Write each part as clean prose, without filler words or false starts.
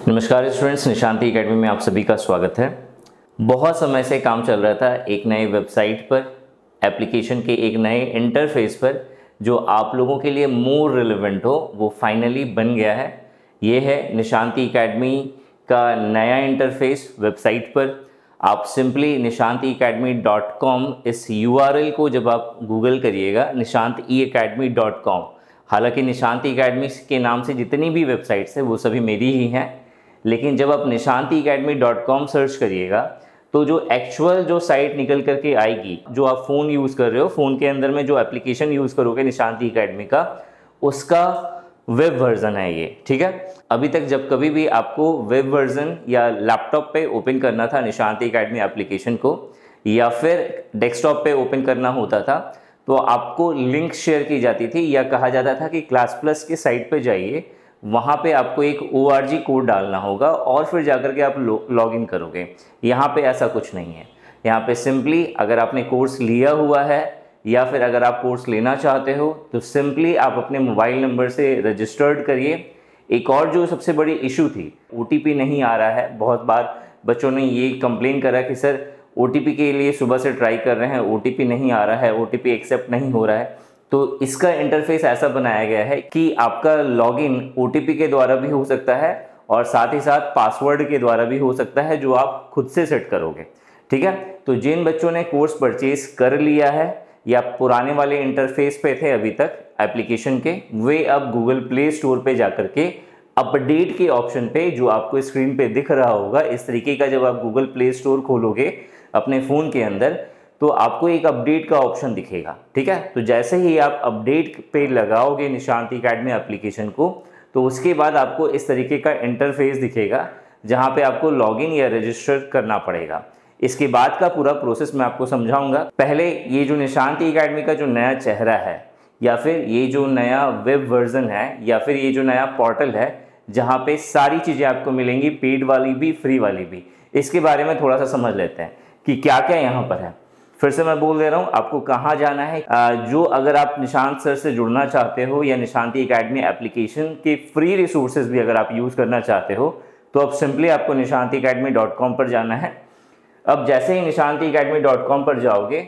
नमस्कार students, निशांति academy में आप सभी का स्वागत है। बहुत समय से काम चल रहा था एक नए वेबसाइट पर, एप्लीकेशन के एक नए इंटरफेस पर जो आप लोगों के लिए मोर रिलेवेंट हो, वो फाइनली बन गया है। ये है निशांति एकेडमी का नया इंटरफेस वेबसाइट पर। आप सिंपली nishantiacademy.com इस URL को जब आप गूगल करिएगा, nishantiacademy.com, हालांकि निशांति एकेडमी के नाम से जितनी भी वेबसाइट्स है वो सभी मेरी ही हैं, लेकिन जब आप nishantiacademy.com सर्च करिएगा तो जो एक्चुअल जो साइट निकल करके आएगी, जो आप फ़ोन यूज़ कर रहे हो, फ़ोन के अंदर में जो एप्लीकेशन यूज़ करोगे निशांति एकेडमी का, उसका वेब वर्ज़न है ये। ठीक है, अभी तक जब कभी भी आपको वेब वर्ज़न या लैपटॉप पे ओपन करना था निशांति एकेडमी एप्लीकेशन को, या फिर डेस्कटॉप पे ओपन करना होता था, तो आपको लिंक शेयर की जाती थी या कहा जाता था कि क्लास प्लस की साइट पे जाइए, वहाँ पे आपको एक ORG कोड डालना होगा और फिर जाकर के आप लॉगिन करोगे। यहाँ पे ऐसा कुछ नहीं है। यहाँ पे सिंपली अगर आपने कोर्स लिया हुआ है या फिर अगर आप कोर्स लेना चाहते हो तो सिंपली आप अपने मोबाइल नंबर से रजिस्टर्ड करिए। एक और जो सबसे बड़ी इशू थी, OTP नहीं आ रहा है। बहुत बार बच्चों ने ये कंप्लेन करा कि सर OTP के लिए सुबह से ट्राई कर रहे हैं, OTP नहीं आ रहा है, OTP एक्सेप्ट नहीं हो रहा है। तो इसका इंटरफेस ऐसा बनाया गया है कि आपका लॉगिन OTP के द्वारा भी हो सकता है और साथ ही साथ पासवर्ड के द्वारा भी हो सकता है, जो आप खुद से सेट करोगे। ठीक है, तो जिन बच्चों ने कोर्स परचेज कर लिया है या पुराने वाले इंटरफेस पे थे अभी तक एप्लीकेशन के, वे अब गूगल प्ले स्टोर पे जाकर के अपडेट के ऑप्शन पे, जो आपको स्क्रीन पे दिख रहा होगा इस तरीके का, जब आप गूगल प्ले स्टोर खोलोगे अपने फ़ोन के अंदर तो आपको एक अपडेट का ऑप्शन दिखेगा। ठीक है, तो जैसे ही आप अपडेट पे लगाओगे निशांति एकेडमी एप्लीकेशन को, तो उसके बाद आपको इस तरीके का इंटरफेस दिखेगा जहां पे आपको लॉगिन या रजिस्टर करना पड़ेगा। इसके बाद का पूरा प्रोसेस मैं आपको समझाऊंगा। पहले ये जो निशांति एकेडमी का जो नया चेहरा है, या फिर ये जो नया वेब वर्जन है, या फिर ये जो नया पोर्टल है जहाँ पे सारी चीज़ें आपको मिलेंगी, पेड वाली भी फ्री वाली भी, इसके बारे में थोड़ा सा समझ लेते हैं कि क्या क्या यहाँ पर है। फिर से मैं बोल दे रहा हूँ आपको कहाँ जाना है। जो अगर आप निशांत सर से जुड़ना चाहते हो या निशांति एकेडमी एप्लीकेशन के फ्री रिसोर्सेज भी अगर आप यूज़ करना चाहते हो, तो अब सिंपली आपको nishantiacademy.com पर जाना है। अब जैसे ही nishantiacademy.com पर जाओगे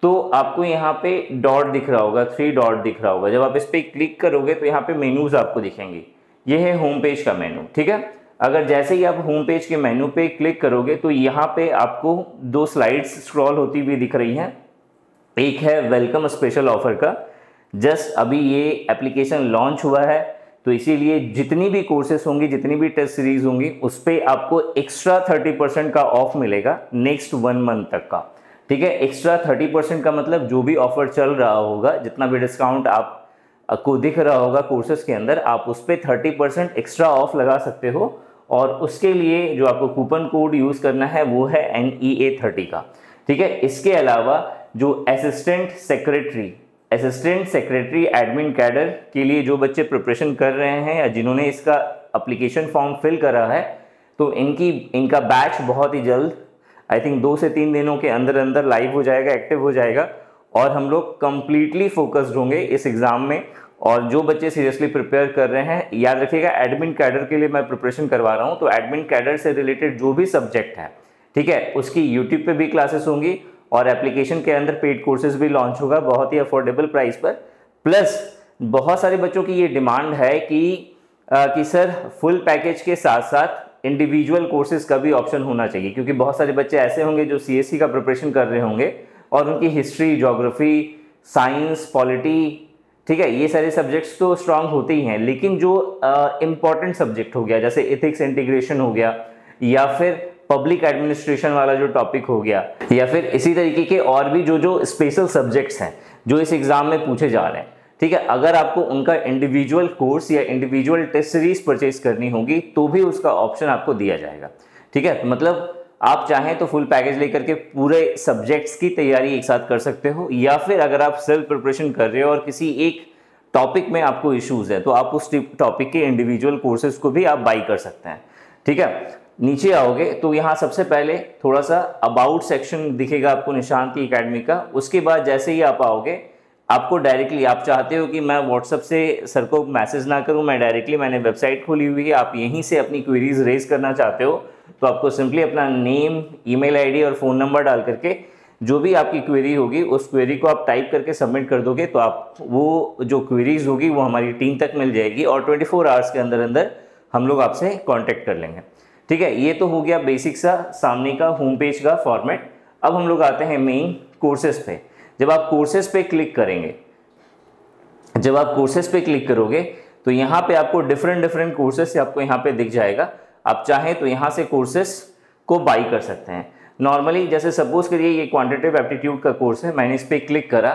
तो आपको यहाँ पे डॉट दिख रहा होगा, 3 डॉट दिख रहा होगा। जब आप इस पर क्लिक करोगे तो यहाँ पे मेनूज आपको दिखेंगे। ये है होम पेज का मेनू। ठीक है, अगर जैसे ही आप होम पेज के मेनू पे क्लिक करोगे तो यहाँ पे आपको 2 स्लाइड्स स्क्रॉल होती हुई दिख रही हैं। एक है वेलकम स्पेशल ऑफर का, जस्ट अभी ये एप्लीकेशन लॉन्च हुआ है, तो इसीलिए जितनी भी कोर्सेस होंगी, जितनी भी टेस्ट सीरीज होंगी, उस पर आपको एक्स्ट्रा 30% का ऑफ मिलेगा नेक्स्ट 1 मंथ तक का। ठीक है, एक्स्ट्रा 30% का मतलब जो भी ऑफर चल रहा होगा, जितना भी डिस्काउंट आपको दिख रहा होगा कोर्सेज के अंदर, आप उस पर 30% एक्स्ट्रा ऑफ लगा सकते हो। और उसके लिए जो आपको कूपन कोड यूज़ करना है वो है NEA30 का। ठीक है, इसके अलावा जो असिस्टेंट सेक्रेटरी एडमिन कैडर के लिए जो बच्चे प्रिपरेशन कर रहे हैं या जिन्होंने इसका एप्लीकेशन फॉर्म फिल करा है, तो इनका बैच बहुत ही जल्द, आई थिंक 2 से 3 दिनों के अंदर अंदर लाइव हो जाएगा, एक्टिव हो जाएगा, और हम लोग कंप्लीटली फोकस्ड होंगे इस एग्ज़ाम में। और जो बच्चे सीरियसली प्रिपेयर कर रहे हैं, याद रखिएगा एडमिन कैडर के लिए मैं प्रिपरेशन करवा रहा हूं, तो एडमिन कैडर से रिलेटेड जो भी सब्जेक्ट है, ठीक है, उसकी यूट्यूब पे भी क्लासेस होंगी और एप्लीकेशन के अंदर पेड कोर्सेज भी लॉन्च होगा बहुत ही अफोर्डेबल प्राइस पर। प्लस बहुत सारे बच्चों की ये डिमांड है कि सर फुल पैकेज के साथ साथ इंडिविजुअल कोर्सेज का भी ऑप्शन होना चाहिए, क्योंकि बहुत सारे बच्चे ऐसे होंगे जो CSE का प्रिपरेशन कर रहे होंगे और उनकी हिस्ट्री, ज्योग्राफी, साइंस, पॉलिटी, ठीक है, ये सारे सब्जेक्ट्स तो स्ट्रांग होते ही हैं, लेकिन जो इम्पॉर्टेंट सब्जेक्ट हो गया, जैसे एथिक्स इंटीग्रेशन हो गया, या फिर पब्लिक एडमिनिस्ट्रेशन वाला जो टॉपिक हो गया, या फिर इसी तरीके के और भी जो स्पेशल सब्जेक्ट्स हैं जो इस एग्जाम में पूछे जा रहे हैं, ठीक है, अगर आपको उनका इंडिविजुअल कोर्स या इंडिविजुअल टेस्ट सीरीज परचेज करनी होगी तो भी उसका ऑप्शन आपको दिया जाएगा। ठीक है, मतलब आप चाहें तो फुल पैकेज लेकर के पूरे सब्जेक्ट्स की तैयारी एक साथ कर सकते हो, या फिर अगर आप सेल्फ प्रिपरेशन कर रहे हो और किसी एक टॉपिक में आपको इश्यूज है तो आप उस टॉपिक के इंडिविजुअल कोर्सेज को भी आप बाई कर सकते हैं। ठीक है, नीचे आओगे तो यहाँ सबसे पहले थोड़ा सा अबाउट सेक्शन दिखेगा आपको निशांति एकेडमी का। उसके बाद जैसे ही आप आओगे आपको डायरेक्टली, आप चाहते हो कि मैं व्हाट्सअप से सर को मैसेज ना करूं, मैं डायरेक्टली, मैंने वेबसाइट खोली हुई है, आप यहीं से अपनी क्वेरीज रेज करना चाहते हो, तो आपको सिंपली अपना नेम, ईमेल आईडी और फ़ोन नंबर डाल करके जो भी आपकी क्वेरी होगी उस क्वेरी को आप टाइप करके सबमिट कर दोगे, तो आप वो जो क्वेरीज होगी वो हमारी टीम तक मिल जाएगी और 24 आवर्स के अंदर अंदर हम लोग आपसे कांटेक्ट कर लेंगे। ठीक है, ये तो हो गया बेसिक सा सामने का होम पेज का फॉर्मेट। अब हम लोग आते हैं मेन कोर्सेज पे। जब आप कोर्सेज पे क्लिक करेंगे, जब आप कोर्सेज पे क्लिक करोगे तो यहाँ पे आपको डिफरेंट कोर्सेज आपको यहाँ पे दिख जाएगा। आप चाहें तो यहाँ से कोर्सेज को बाई कर सकते हैं। नॉर्मली जैसे सपोज करिए ये क्वांटिटेटिव एप्टीट्यूड का कोर्स है, मैंने इस पर क्लिक करा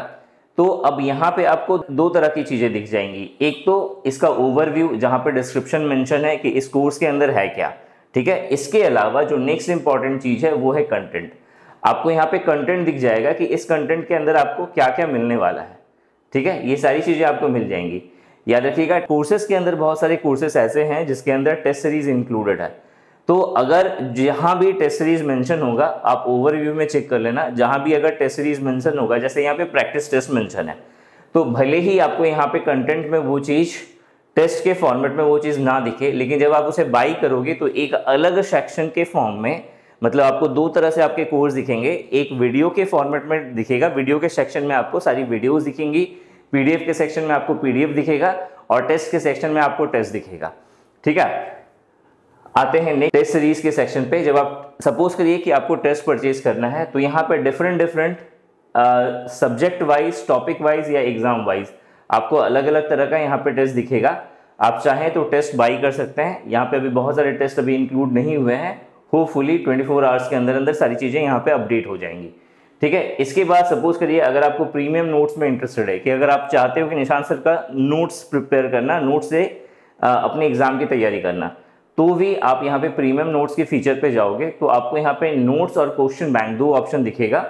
तो अब यहाँ पे आपको दो तरह की चीज़ें दिख जाएंगी। एक तो इसका ओवरव्यू जहाँ पे डिस्क्रिप्शन मेंशन है कि इस कोर्स के अंदर है क्या, ठीक है। इसके अलावा जो नेक्स्ट इंपॉर्टेंट चीज़ है वो है कंटेंट। आपको यहाँ पे कंटेंट दिख जाएगा कि इस कंटेंट के अंदर आपको क्या क्या मिलने वाला है, ठीक है। ये सारी चीज़ें आपको मिल जाएंगी। याद रखिएगा कोर्सेज के अंदर बहुत सारे कोर्सेज ऐसे हैं जिसके अंदर टेस्ट सीरीज इंक्लूडेड है। तो अगर जहाँ भी टेस्ट सीरीज मेंशन होगा आप ओवरव्यू में चेक कर लेना, जहाँ भी अगर टेस्ट सीरीज मेंशन होगा, जैसे यहाँ पे प्रैक्टिस टेस्ट मेंशन है, तो भले ही आपको यहाँ पे कंटेंट में वो चीज़ टेस्ट के फॉर्मेट में वो चीज़ ना दिखे, लेकिन जब आप उसे बाई करोगे तो एक अलग सेक्शन के फॉर्म में, मतलब आपको दो तरह से आपके कोर्स दिखेंगे। एक वीडियो के फॉर्मेट में दिखेगा, वीडियो के सेक्शन में आपको सारी वीडियोस दिखेंगी, पीडीएफ के सेक्शन में आपको पीडीएफ दिखेगा और टेस्ट के सेक्शन में आपको टेस्ट दिखेगा, ठीक है। आते हैं नेक्स्ट टेस्ट सीरीज के सेक्शन पे। जब आप सपोज करिए कि आपको टेस्ट परचेज करना है तो यहाँ पे different subject wise, topic wise या एग्जाम वाइज आपको अलग अलग तरह का यहाँ पे टेस्ट दिखेगा। आप चाहें तो टेस्ट बाई कर सकते हैं। यहाँ पे अभी बहुत सारे टेस्ट अभी इंक्लूड नहीं हुए हैं, होपफुली 24 आवर्स के अंदर अंदर सारी चीज़ें यहाँ पे अपडेट हो जाएंगी, ठीक है। इसके बाद सपोज करिए अगर आपको प्रीमियम नोट्स में इंटरेस्टेड है, कि अगर आप चाहते हो कि निशांत सर का नोट्स प्रिपेयर करना, नोट्स से अपने एग्जाम की तैयारी करना, तो भी आप यहाँ पे प्रीमियम नोट्स के फीचर पे जाओगे तो आपको यहाँ पे नोट्स और क्वेश्चन बैंक दो ऑप्शन दिखेगा,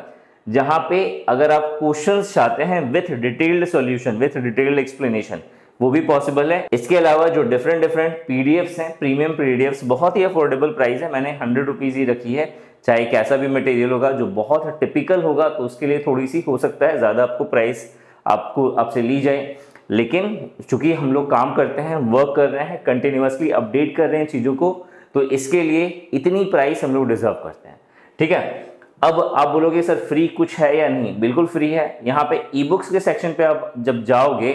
जहाँ पे अगर आप क्वेश्चंस चाहते हैं with detailed solution, with detailed explanation, वो भी पॉसिबल है। इसके अलावा जो डिफरेंट पीडीएफ्स हैं, प्रीमियम पीडीएफ्स, बहुत ही अफोर्डेबल प्राइस है, मैंने 100 रुपीज़ ही रखी है। चाहे कैसा भी मटेरियल होगा जो बहुत टिपिकल होगा तो उसके लिए थोड़ी सी हो सकता है ज़्यादा आपको प्राइस आपसे ली जाए, लेकिन चूंकि हम लोग काम करते हैं, वर्क कर रहे हैं, कंटिन्यूसली अपडेट कर रहे हैं चीज़ों को, तो इसके लिए इतनी प्राइस हम लोग डिजर्व करते हैं, ठीक है। अब आप बोलोगे सर फ्री कुछ है या नहीं, बिल्कुल फ्री है। यहाँ पे ई बुक्स के सेक्शन पे आप जब जाओगे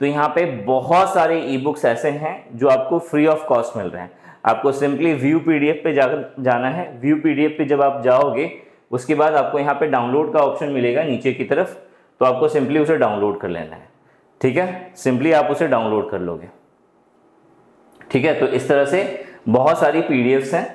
तो यहाँ पे बहुत सारे ई बुक्स ऐसे हैं जो आपको फ्री ऑफ कॉस्ट मिल रहे हैं। आपको सिंपली व्यू पीडीएफ पे जाना है। व्यू पीडीएफ पे जब आप जाओगे उसके बाद आपको यहाँ पे डाउनलोड का ऑप्शन मिलेगा नीचे की तरफ, तो आपको सिंपली उसे डाउनलोड कर लेना है, ठीक है। सिंपली आप उसे डाउनलोड कर लोगे, ठीक है। तो इस तरह से बहुत सारी पीडीएफ्स हैं,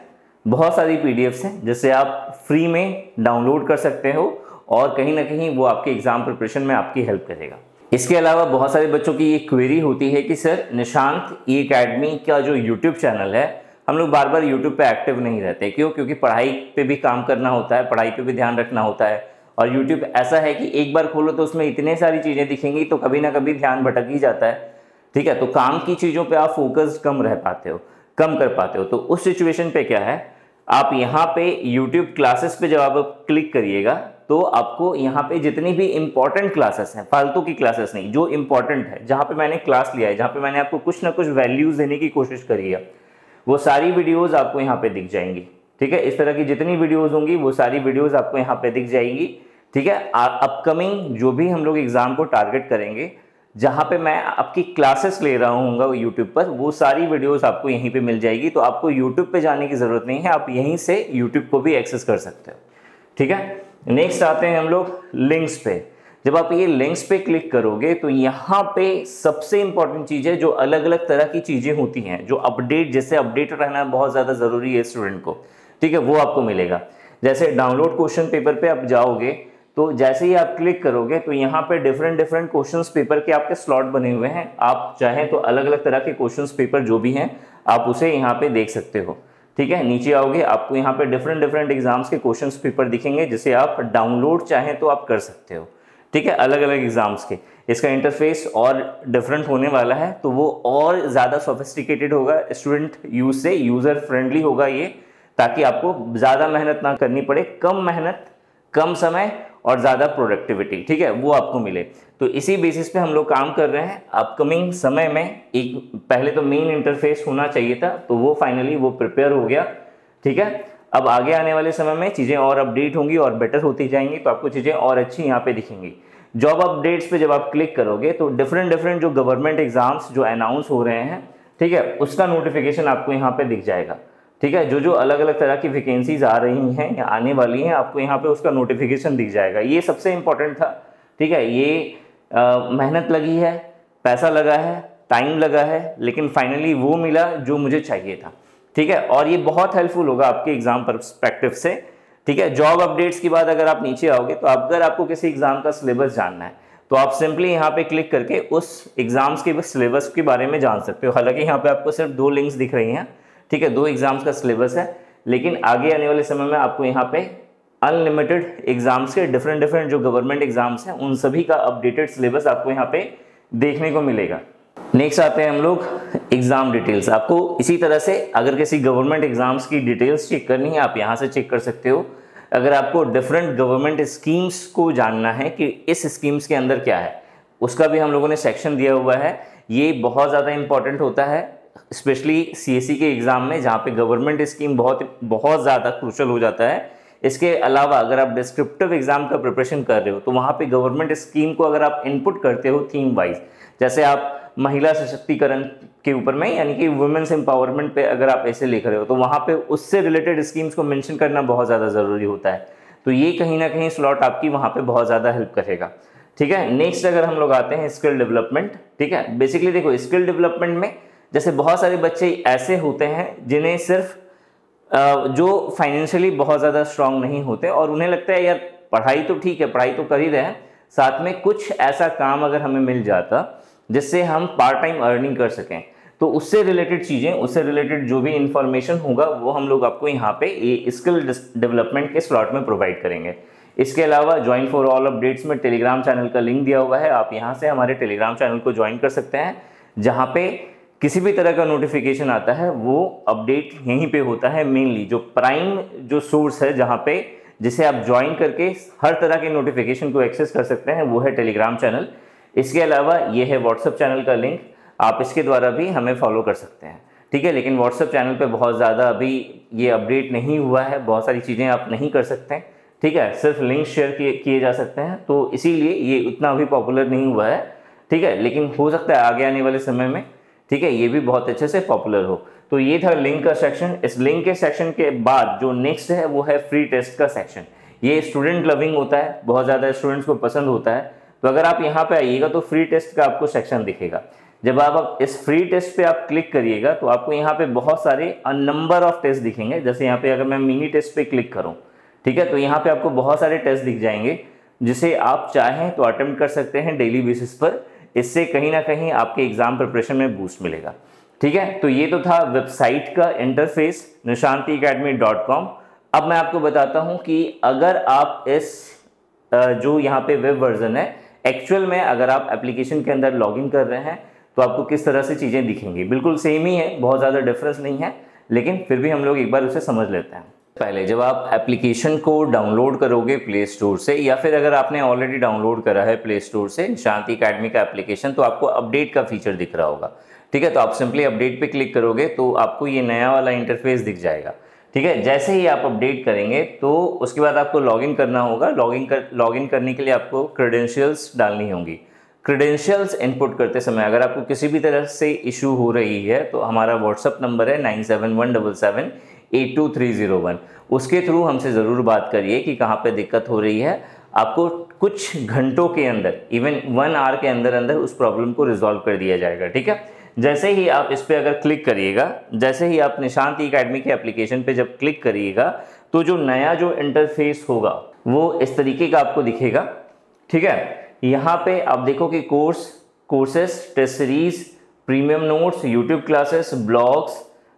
बहुत सारी पीडीएफ्स हैं जिससे आप फ्री में डाउनलोड कर सकते हो और कहीं ना कहीं वो आपके एग्जाम प्रिपरेशन में आपकी हेल्प करेगा। इसके अलावा बहुत सारे बच्चों की ये क्वेरी होती है कि सर निशांत ई अकेडमी का जो यूट्यूब चैनल है, हम लोग बार बार यूट्यूब पे एक्टिव नहीं रहते, क्यों? क्योंकि पढ़ाई पे भी काम करना होता है, पढ़ाई पे भी ध्यान रखना होता है, और यूट्यूब ऐसा है कि एक बार खोलो तो उसमें इतने सारी चीज़ें दिखेंगी तो कभी ना कभी ध्यान भटक ही जाता है, ठीक है। तो काम की चीज़ों पे आप फोकस कम रह पाते हो, कम कर पाते हो। तो उस सिचुएशन पे क्या है, आप यहाँ पे यूट्यूब क्लासेस पे जब आप क्लिक करिएगा तो आपको यहाँ पे जितनी भी इंपॉर्टेंट क्लासेस हैं, फालतू की क्लासेस नहीं, जो इंपॉर्टेंट है, जहाँ पे मैंने क्लास लिया है, जहाँ पे मैंने आपको कुछ ना कुछ वैल्यूज देने की कोशिश करी है, वो सारी वीडियोज़ आपको यहाँ पे दिख जाएंगी, ठीक है। इस तरह की जितनी वीडियोज़ होंगी वो सारी वीडियोज़ आपको यहाँ पे दिख जाएंगी, ठीक है। अपकमिंग जो भी हम लोग एग्जाम को टारगेट करेंगे, जहाँ पे मैं आपकी क्लासेस ले रहा हूँ यूट्यूब पर, वो सारी वीडियोस आपको यहीं पे मिल जाएगी। तो आपको यूट्यूब पे जाने की ज़रूरत नहीं है, आप यहीं से यूट्यूब को भी एक्सेस कर सकते हो, ठीक है। नेक्स्ट आते हैं हम लोग लिंक्स पे। जब आप ये लिंक्स पे क्लिक करोगे तो यहाँ पे सबसे इंपॉर्टेंट चीज़ है, जो अलग अलग तरह की चीज़ें होती हैं, जो अपडेट, जैसे अपडेट रहना बहुत ज़्यादा ज़रूरी है स्टूडेंट को, ठीक है, वो आपको मिलेगा। जैसे डाउनलोड क्वेश्चन पेपर पे आप जाओगे तो जैसे ही आप क्लिक करोगे तो यहाँ पे डिफरेंट क्वेश्चंस पेपर के आपके स्लॉट बने हुए हैं। आप चाहें तो अलग अलग तरह के क्वेश्चंस पेपर जो भी हैं आप उसे यहाँ पे देख सकते हो, ठीक है। नीचे आओगे आपको यहाँ पे डिफरेंट एग्जाम्स के क्वेश्चंस पेपर दिखेंगे, जिसे आप डाउनलोड चाहें तो आप कर सकते हो, ठीक है, अलग अलग एग्जाम्स के। इसका इंटरफेस और डिफरेंट होने वाला है, तो वो और ज़्यादा सोफिस्टिकेटेड होगा, स्टूडेंट यूज से यूज़र फ्रेंडली होगा ये, ताकि आपको ज़्यादा मेहनत ना करनी पड़े, कम मेहनत, कम समय और ज़्यादा प्रोडक्टिविटी, ठीक है, वो आपको मिले। तो इसी बेसिस पे हम लोग काम कर रहे हैं। अपकमिंग समय में एक पहले तो मेन इंटरफेस होना चाहिए था, तो वो फाइनली वो प्रिपेयर हो गया, ठीक है। अब आगे आने वाले समय में चीज़ें और अपडेट होंगी और बेटर होती जाएंगी, तो आपको चीज़ें और अच्छी यहाँ पे दिखेंगी। जॉब अपडेट्स पे जब आप क्लिक करोगे तो डिफरेंट जो गवर्नमेंट एग्जाम्स जो अनाउंस हो रहे हैं, ठीक है, उसका नोटिफिकेशन आपको यहाँ पे दिख जाएगा, ठीक है। जो अलग अलग तरह की वैकेंसीज आ रही हैं या आने वाली हैं, आपको यहाँ पे उसका नोटिफिकेशन दिख जाएगा। ये सबसे इंपॉर्टेंट था, ठीक है। ये मेहनत लगी है, पैसा लगा है, टाइम लगा है, लेकिन फाइनली वो मिला जो मुझे चाहिए था, ठीक है। और ये बहुत हेल्पफुल होगा आपके एग्जाम पर्सपेक्टिव से, ठीक है। जॉब अपडेट्स के बाद अगर आप नीचे आओगे तो अगर आपको किसी एग्जाम का सिलेबस जानना है तो आप सिंपली यहाँ पे क्लिक करके उस एग्जाम्स के सिलेबस के बारे में जान सकते हो। हालांकि यहाँ पे आपको सिर्फ 2 लिंक्स दिख रही हैं, ठीक है, 2 एग्जाम्स का सिलेबस है, लेकिन आगे आने वाले समय में आपको यहाँ पे अनलिमिटेड एग्जाम्स के डिफरेंट जो गवर्नमेंट एग्जाम्स हैं उन सभी का अपडेटेड सिलेबस आपको यहाँ पे देखने को मिलेगा। नेक्स्ट आते हैं हम लोग एग्जाम डिटेल्स। आपको इसी तरह से अगर किसी गवर्नमेंट एग्जाम्स की डिटेल्स चेक करनी है, आप यहाँ से चेक कर सकते हो। अगर आपको डिफरेंट गवर्नमेंट स्कीम्स को जानना है कि इस स्कीम्स के अंदर क्या है, उसका भी हम लोगों ने सेक्शन दिया हुआ है। ये बहुत ज़्यादा इंपॉर्टेंट होता है, स्पेशली सीएसई के एग्ज़ाम में, जहाँ पे गवर्नमेंट स्कीम बहुत ज़्यादा क्रूशल हो जाता है। इसके अलावा अगर आप डिस्क्रिप्टिव एग्जाम का प्रिपरेशन कर रहे हो तो वहाँ पे गवर्नमेंट स्कीम को अगर आप इनपुट करते हो थीम वाइज, जैसे आप महिला सशक्तिकरण के ऊपर में यानी कि वुमेन्स एम्पावरमेंट पे अगर आप ऐसे लिख रहे हो तो वहाँ पे उससे रिलेटेड स्कीम्स को मेंशन करना बहुत ज़्यादा ज़रूरी होता है। तो ये कहीं ना कहीं स्लॉट आपकी वहाँ पे बहुत ज़्यादा हेल्प करेगा, ठीक है। नेक्स्ट अगर हम लोग आते हैं स्किल डेवलपमेंट, ठीक है। बेसिकली देखो, स्किल डेवलपमेंट में जैसे बहुत सारे बच्चे ऐसे होते हैं जिन्हें सिर्फ जो फाइनेंशियली बहुत ज़्यादा स्ट्रांग नहीं होते और उन्हें लगता है यार पढ़ाई तो ठीक है, पढ़ाई तो कर ही रहे हैं, साथ में कुछ ऐसा काम अगर हमें मिल जाता जिससे हम पार्ट टाइम अर्निंग कर सकें, तो उससे रिलेटेड चीज़ें, उससे रिलेटेड जो भी इंफॉर्मेशन होगा वो हम लोग आपको यहाँ पे ये स्किल डेवलपमेंट के स्लॉट में प्रोवाइड करेंगे। इसके अलावा ज्वाइन फॉर ऑल अपडेट्स में टेलीग्राम चैनल का लिंक दिया हुआ है, आप यहाँ से हमारे टेलीग्राम चैनल को ज्वाइन कर सकते हैं, जहाँ पे किसी भी तरह का नोटिफिकेशन आता है वो अपडेट यहीं पे होता है। मेनली जो प्राइम जो सोर्स है जहाँ पे जिसे आप ज्वाइन करके हर तरह के नोटिफिकेशन को एक्सेस कर सकते हैं, वो है टेलीग्राम चैनल। इसके अलावा ये है व्हाट्सएप चैनल का लिंक, आप इसके द्वारा भी हमें फॉलो कर सकते हैं, ठीक है। लेकिन व्हाट्सएप चैनल पे बहुत ज़्यादा अभी ये अपडेट नहीं हुआ है, बहुत सारी चीज़ें आप नहीं कर सकते हैं, ठीक है, सिर्फ लिंक शेयर किए जा सकते हैं, तो इसीलिए ये उतना अभी पॉपुलर नहीं हुआ है, ठीक है। लेकिन हो सकता है आगे आने वाले समय में, ठीक है, ये भी बहुत अच्छे से पॉपुलर हो। तो ये था लिंक का सेक्शन। इस लिंक के सेक्शन के बाद जो नेक्स्ट है वो है फ्री टेस्ट का सेक्शन। ये स्टूडेंट लविंग होता है, बहुत ज़्यादा स्टूडेंट्स को पसंद होता है। तो अगर आप यहाँ पे आइएगा तो फ्री टेस्ट का आपको सेक्शन दिखेगा। जब आप इस फ्री टेस्ट पे आप क्लिक करिएगा तो आपको यहाँ पे बहुत सारे नंबर ऑफ टेस्ट दिखेंगे। जैसे यहाँ पे अगर मैं मिनी टेस्ट पे क्लिक करूँ, ठीक है, तो यहाँ पे आपको बहुत सारे टेस्ट दिख जाएंगे जिसे आप चाहें तो अटेम्प्ट कर सकते हैं डेली बेसिस पर। इससे कहीं ना कहीं आपके एग्जाम प्रिपरेशन में बूस्ट मिलेगा, ठीक है। तो ये तो था वेबसाइट का इंटरफेस nishantiacademy.com। अब मैं आपको बताता हूँ कि अगर आप इस जो यहाँ पे वेब वर्जन है, एक्चुअल में अगर आप एप्लीकेशन के अंदर लॉगिन कर रहे हैं तो आपको किस तरह से चीज़ें दिखेंगी। बिल्कुल सेम ही है, बहुत ज़्यादा डिफरेंस नहीं है, लेकिन फिर भी हम लोग एक बार उसे समझ लेते हैं। पहले जब आप एप्लीकेशन को डाउनलोड करोगे प्ले स्टोर से, या फिर अगर आपने ऑलरेडी डाउनलोड करा है प्ले स्टोर से निशांति अकेडमी का एप्लीकेशन, तो आपको अपडेट का फीचर दिख रहा होगा, ठीक है। तो आप सिंपली अपडेट पे क्लिक करोगे तो आपको ये नया वाला इंटरफेस दिख जाएगा, ठीक है। जैसे ही आप अपडेट करेंगे तो उसके बाद आपको लॉगिन करना होगा। लॉगिन करने के लिए आपको क्रेडेंशियल्स डालनी होंगी। क्रेडेंशियल्स इनपुट करते समय अगर आपको किसी भी तरह से इशू हो रही है तो हमारा व्हाट्सअप नंबर है 9717782301, उसके थ्रू हमसे ज़रूर बात करिए कि कहाँ पे दिक्कत हो रही है। आपको कुछ घंटों के अंदर, इवन 1 आवर के अंदर अंदर उस प्रॉब्लम को रिजॉल्व कर दिया जाएगा, ठीक है। जैसे ही आप इस पर अगर क्लिक करिएगा, जैसे ही आप निशांति अकेडमी के एप्लीकेशन पे जब क्लिक करिएगा तो जो नया जो इंटरफेस होगा वो इस तरीके का आपको दिखेगा, ठीक है। यहाँ पे आप देखो कि courses, test series, premium notes, YouTube classes, blogs,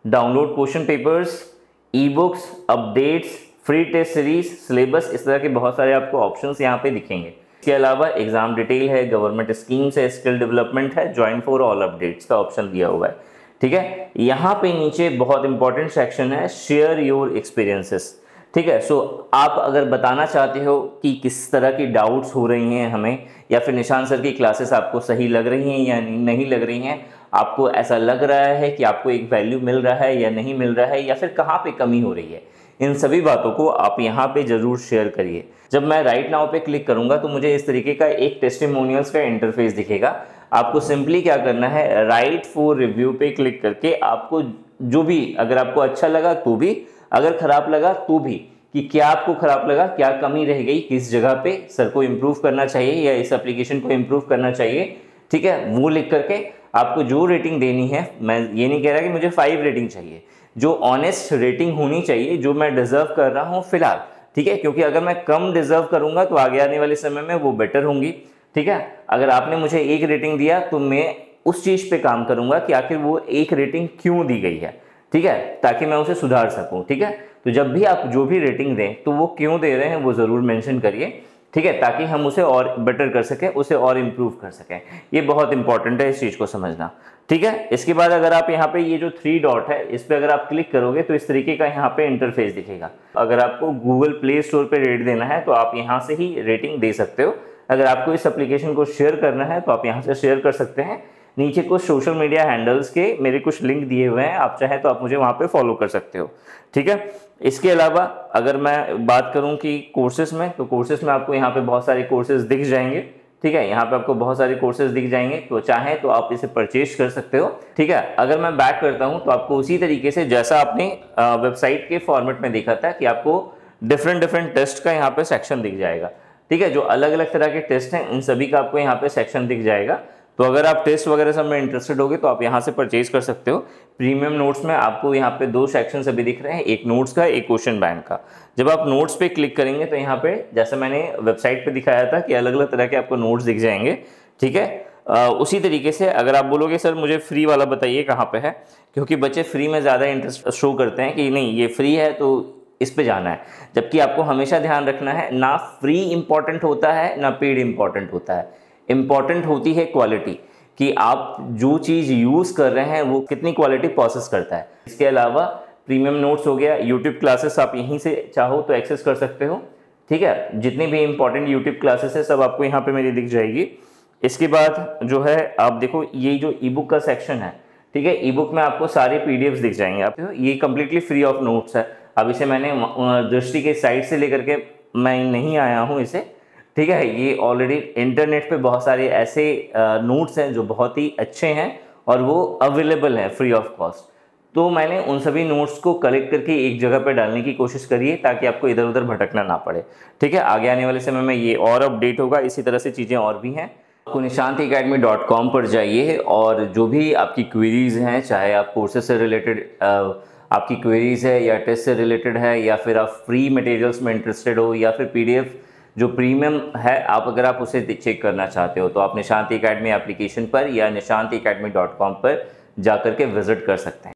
download question papers, e books, updates, free test series, syllabus, इस तरह के बहुत सारे आपको ऑप्शंस यहाँ पे दिखेंगे। इसके अलावा एग्जाम डिटेल है, गवर्नमेंट स्कीम्स है, स्किल डेवलपमेंट है, ज्वाइन फॉर ऑल अपडेट्स का ऑप्शन दिया हुआ है, ठीक है। यहाँ पे नीचे बहुत इंपॉर्टेंट सेक्शन है शेयर योर एक्सपीरियंसेस, ठीक है। सो आप अगर बताना चाहते हो कि किस तरह की डाउट्स हो रही हैं हमें, या फिर निशान सर की क्लासेस आपको सही लग रही हैं या नहीं लग रही हैं, आपको ऐसा लग रहा है कि आपको एक वैल्यू मिल रहा है या नहीं मिल रहा है, या फिर कहाँ पे कमी हो रही है, इन सभी बातों को आप यहाँ पे ज़रूर शेयर करिए। जब मैं राइट नाउ पे क्लिक करूँगा तो मुझे इस तरीके का एक टेस्टिमोनियल्स का इंटरफेस दिखेगा। आपको सिंपली क्या करना है, राइट फॉर रिव्यू पे क्लिक करके आपको जो भी, अगर आपको अच्छा लगा तो भी, अगर खराब लगा तो भी, कि क्या आपको खराब लगा, क्या कमी रह गई, किस जगह पे सर को इम्प्रूव करना चाहिए या इस एप्लीकेशन को इम्प्रूव करना चाहिए, ठीक है, वो लिख करके आपको जो रेटिंग देनी है, मैं ये नहीं कह रहा कि मुझे 5 रेटिंग चाहिए, जो ऑनेस्ट रेटिंग होनी चाहिए, जो मैं डिजर्व कर रहा हूँ फिलहाल, ठीक है, क्योंकि अगर मैं कम डिजर्व करूंगा तो आगे आने वाले समय में वो बेटर होंगी, ठीक है। अगर आपने मुझे 1 रेटिंग दिया तो मैं उस चीज़ पे काम करूंगा कि आखिर वो 1 रेटिंग क्यों दी गई है, ठीक है, ताकि मैं उसे सुधार सकूं, ठीक है। तो जब भी आप जो भी रेटिंग दें तो वो क्यों दे रहे हैं वो ज़रूर मेंशन करिए, ठीक है, ताकि हम उसे और बेटर कर सकें, उसे और इम्प्रूव कर सकें। ये बहुत इंपॉर्टेंट है इस चीज़ को समझना, ठीक है। इसके बाद अगर आप यहाँ पे ये जो 3 डॉट है इस पर अगर आप क्लिक करोगे तो इस तरीके का यहाँ पे इंटरफेस दिखेगा। अगर आपको गूगल प्ले स्टोर पे रेट देना है तो आप यहाँ से ही रेटिंग दे सकते हो। अगर आपको इस एप्लीकेशन को शेयर करना है तो आप यहाँ से शेयर कर सकते हैं। नीचे कुछ सोशल मीडिया हैंडल्स के मेरे कुछ लिंक दिए हुए हैं, आप चाहें तो आप मुझे वहाँ पे फॉलो कर सकते हो, ठीक है। इसके अलावा अगर मैं बात करूँ कि कोर्सेज में, तो कोर्सेज में आपको यहाँ पे बहुत सारे कोर्सेज दिख जाएंगे, ठीक है, यहाँ पे आपको बहुत सारे कोर्सेज दिख जाएंगे, तो चाहें तो आप इसे परचेज कर सकते हो, ठीक है। अगर मैं बैक करता हूँ तो आपको उसी तरीके से जैसा आपने वेबसाइट के फॉर्मेट में देखा था कि आपको डिफरेंट टेस्ट का यहाँ पे सेक्शन दिख जाएगा, ठीक है, जो अलग अलग तरह के टेस्ट हैं इन सभी का आपको यहाँ पे सेक्शन दिख जाएगा। तो अगर आप टेस्ट वगैरह सब में इंटरेस्टेड होगे तो आप यहाँ से परचेज कर सकते हो। प्रीमियम नोट्स में आपको यहाँ पे 2 सेक्शन अभी दिख रहे हैं, एक नोट्स का, एक क्वेश्चन बैंक का। जब आप नोट्स पे क्लिक करेंगे तो यहाँ पे जैसे मैंने वेबसाइट पे दिखाया था कि अलग अलग तरह के आपको नोट्स दिख जाएंगे, ठीक है। उसी तरीके से अगर आप बोलोगे सर मुझे फ्री वाला बताइए कहाँ पे है, क्योंकि बच्चे फ्री में ज़्यादा इंटरेस्ट शो करते हैं कि नहीं ये फ्री है तो इस पे जाना है, जबकि आपको हमेशा ध्यान रखना है ना फ्री इंपॉर्टेंट होता है ना पेड इंपॉर्टेंट होता है। इंपॉर्टेंट होती है क्वालिटी, कि आप जो चीज़ यूज़ कर रहे हैं वो कितनी क्वालिटी प्रोसेस करता है। इसके अलावा प्रीमियम नोट्स हो गया, यूट्यूब क्लासेस आप यहीं से चाहो तो एक्सेस कर सकते हो, ठीक है, जितनी भी इंपॉर्टेंट यूट्यूब क्लासेस है सब आपको यहाँ पे मेरी दिख जाएगी। इसके बाद जो है आप देखो ये जो ई बुक का सेक्शन है, ठीक है, ई बुक में आपको सारे पीडीएफ्स दिख जाएंगे। आप ये कम्प्लीटली फ्री ऑफ नोट्स है। अब इसे मैंने दृष्टि के साइट से लेकर के मैं नहीं आया हूँ इसे, ठीक है, ये ऑलरेडी इंटरनेट पे बहुत सारे ऐसे नोट्स हैं जो बहुत ही अच्छे हैं और वो अवेलेबल हैं फ्री ऑफ कॉस्ट। तो मैंने उन सभी नोट्स को कलेक्ट करके एक जगह पे डालने की कोशिश करी है ताकि आपको इधर उधर भटकना ना पड़े, ठीक है। आगे आने वाले समय में ये और अपडेट होगा, इसी तरह से चीज़ें और भी हैं। आपको nishantiacademy.com पर जाइए और जो भी आपकी क्वेरीज हैं, चाहे आप कोर्सेज से रिलेटेड आपकी क्वेरीज है या टेस्ट से रिलेटेड है, या फिर आप फ्री मटेरियल्स में इंटरेस्टेड हो, या फिर पीडीएफ जो प्रीमियम है आप अगर आप उसे चेक करना चाहते हो, तो आप निशांति एकेडमी एप्लीकेशन पर या nishantiacademy.com पर जाकर के विजिट कर सकते हैं।